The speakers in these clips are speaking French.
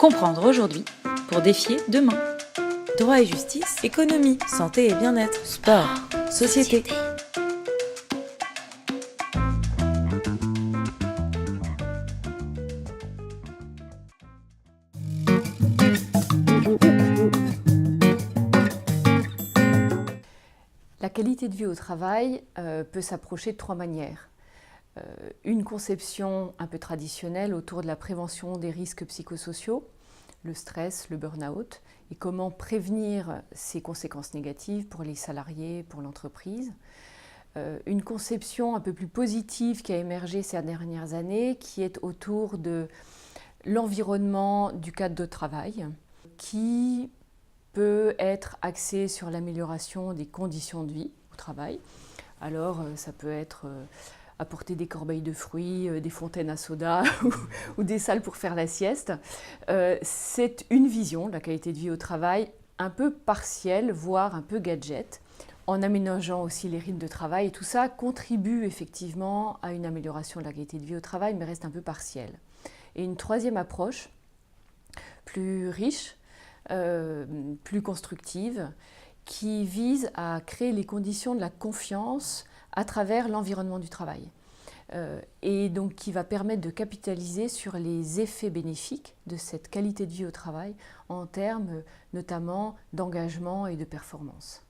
Comprendre aujourd'hui pour défier demain. Droit et justice, économie, santé et bien-être, sport, société. La qualité de vie au travail peut s'approcher de trois manières. Une conception un peu traditionnelle autour de la prévention des risques psychosociaux, le stress, le burn-out, et comment prévenir ces conséquences négatives pour les salariés, pour l'entreprise. Une conception un peu plus positive qui a émergé ces dernières années, qui est autour de l'environnement du cadre de travail, qui peut être axée sur l'amélioration des conditions de vie au travail. Alors ça peut être apporter des corbeilles de fruits, des fontaines à soda ou des salles pour faire la sieste. C'est une vision de la qualité de vie au travail un peu partielle, voire un peu gadget, en aménageant aussi les rythmes de travail. Et tout ça contribue effectivement à une amélioration de la qualité de vie au travail, mais reste un peu partielle. Et une troisième approche, plus riche, plus constructive, qui vise à créer les conditions de la confiance à travers l'environnement du travail. Et donc qui va permettre de capitaliser sur les effets bénéfiques de cette qualité de vie au travail en termes notamment d'engagement et de performance.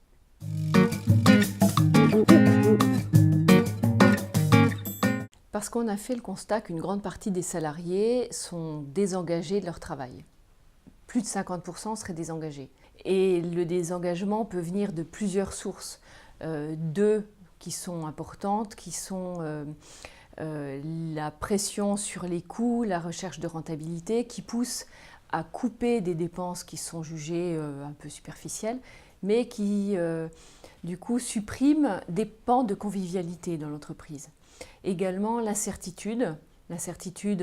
Parce qu'on a fait le constat qu'une grande partie des salariés sont désengagés de leur travail. Plus de 50% seraient désengagés. Et le désengagement peut venir de plusieurs sources. Deux qui sont importantes, qui sont la pression sur les coûts, la recherche de rentabilité, qui pousse à couper des dépenses qui sont jugées un peu superficielles, mais qui du coup suppriment des pans de convivialité dans l'entreprise. Également l'incertitude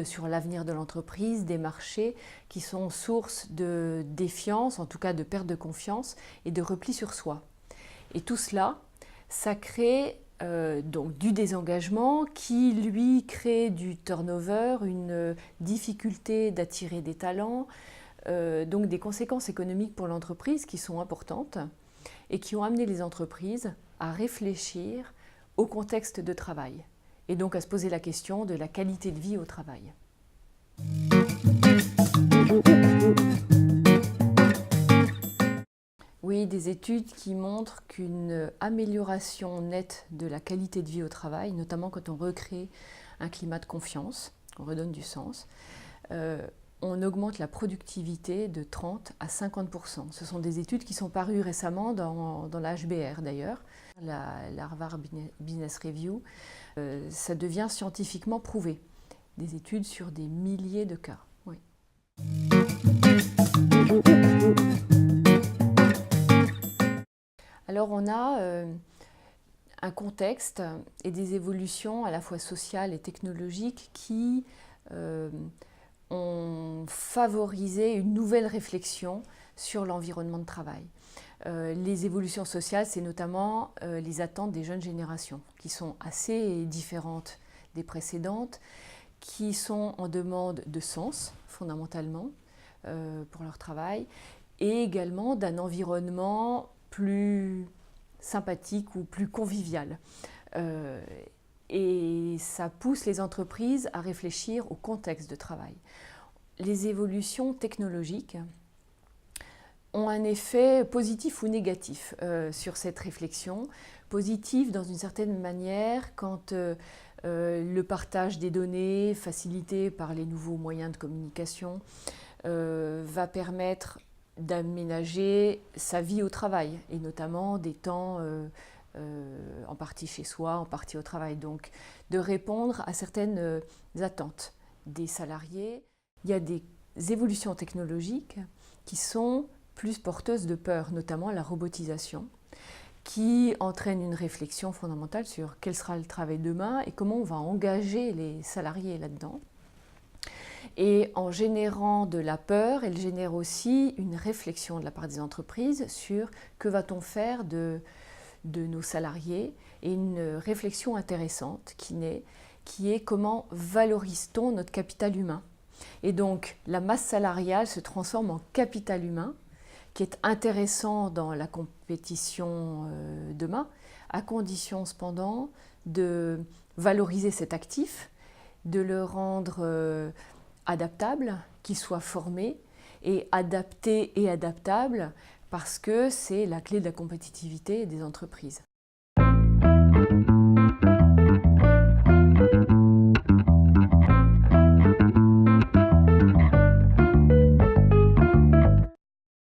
sur l'avenir de l'entreprise, des marchés qui sont source de défiance, en tout cas de perte de confiance et de repli sur soi. Et tout cela, ça crée donc du désengagement qui, lui, crée du turnover, une difficulté d'attirer des talents, donc des conséquences économiques pour l'entreprise qui sont importantes et qui ont amené les entreprises à réfléchir au contexte de travail. Et donc à se poser la question de la qualité de vie au travail. Oui, des études qui montrent qu'une amélioration nette de la qualité de vie au travail, notamment quand on recrée un climat de confiance, on redonne du sens, on augmente la productivité de 30 à 50%. Ce sont des études qui sont parues récemment dans la HBR d'ailleurs, la Harvard Business Review. Ça devient scientifiquement prouvé. Des études sur des milliers de cas. Oui. Alors on a un contexte et des évolutions à la fois sociales et technologiques qui ont favorisé une nouvelle réflexion sur l'environnement de travail. Les évolutions sociales, c'est notamment les attentes des jeunes générations, qui sont assez différentes des précédentes, qui sont en demande de sens, fondamentalement, pour leur travail, et également d'un environnement plus sympathique ou plus convivial. Et ça pousse les entreprises à réfléchir au contexte de travail. Les évolutions technologiques ont un effet positif ou négatif sur cette réflexion. Positif dans une certaine manière quand le partage des données facilité par les nouveaux moyens de communication va permettre d'aménager sa vie au travail et notamment des temps en partie chez soi, en partie au travail. Donc de répondre à certaines attentes des salariés. Il y a des évolutions technologiques qui sont plus porteuse de peur, notamment la robotisation, qui entraîne une réflexion fondamentale sur quel sera le travail demain et comment on va engager les salariés là-dedans. Et en générant de la peur, elle génère aussi une réflexion de la part des entreprises sur que va-t-on faire de nos salariés et une réflexion intéressante qui est comment valorise-t-on notre capital humain. Et donc la masse salariale se transforme en capital humain qui est intéressant dans la compétition demain, à condition cependant de valoriser cet actif, de le rendre adaptable, qu'il soit formé et adapté et adaptable parce que c'est la clé de la compétitivité des entreprises.